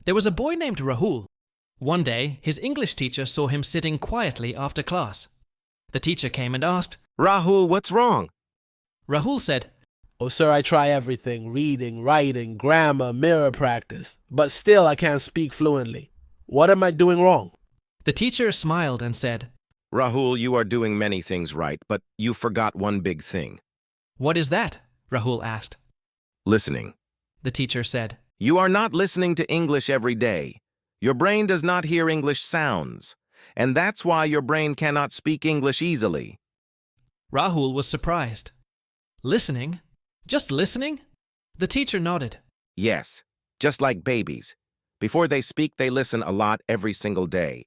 There was a boy named Rahul. One day, his English teacher saw him sitting quietly after class. The teacher came and asked, Rahul, what's wrong? Rahul said, Oh, sir, I try everything, reading, writing, grammar, mirror practice, but still I can't speak fluently. What am I doing wrong? The teacher smiled and said, Rahul, you are doing many things right, but you forgot one big thing. What is that? Rahul asked. Listening. The teacher said, You are not listening to English every day. Your brain does not hear English sounds, and that's why your brain cannot speak English easily. Rahul was surprised. Listening? Just listening? The teacher nodded. Yes, just like babies. Before they speak, they listen a lot every single day.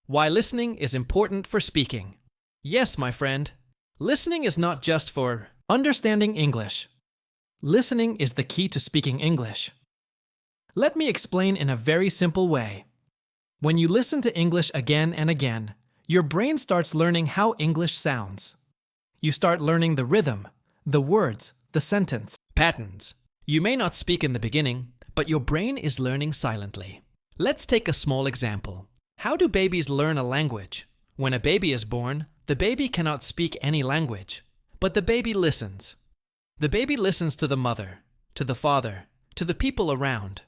Why listening is important for speaking. Yes, my friend. Listening is not just for understanding English. Listening is the key to speaking English. Let me explain in a very simple way. When you listen to English again and again, your brain starts learning how English sounds. You start learning the rhythm, the words, the sentence, patterns. You may not speak in the beginning, but your brain is learning silently. Let's take a small example. How do babies learn a language? When a baby is born, the baby cannot speak any language, but the baby listens. The baby listens to the mother, to the father, to the people around.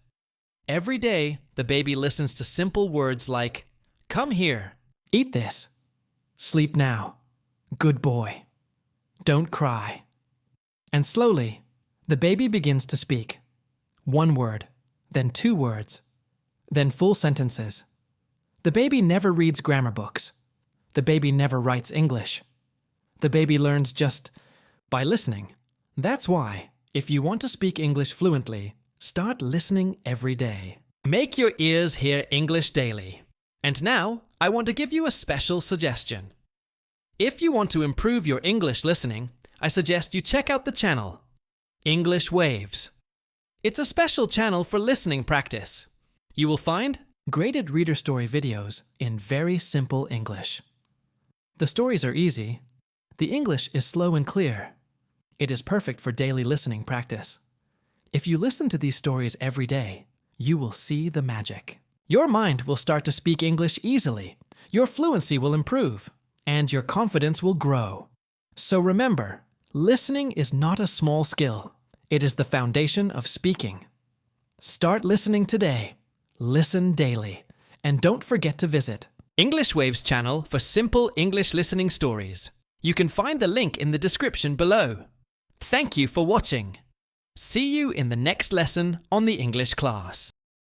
Every day, the baby listens to simple words like, come here, eat this, sleep now, good boy, don't cry. And slowly, the baby begins to speak. One word, then two words, then full sentences. The baby never reads grammar books. The baby never writes English. The baby learns just by listening. That's why, if you want to speak English fluently, start listening every day. Make your ears hear English daily. And now, I want to give you a special suggestion. If you want to improve your English listening, I suggest you check out the channel, English Waves. It's a special channel for listening practice. You will find graded reader story videos in very simple English. The stories are easy. The English is slow and clear. It is perfect for daily listening practice. If you listen to these stories every day, you will see the magic. Your mind will start to speak English easily, your fluency will improve, and your confidence will grow. So remember, listening is not a small skill. It is the foundation of speaking. Start listening today. Listen daily. And don't forget to visit English Waves channel for simple English listening stories. You can find the link in the description below. Thank you for watching. See you in the next lesson on the English class.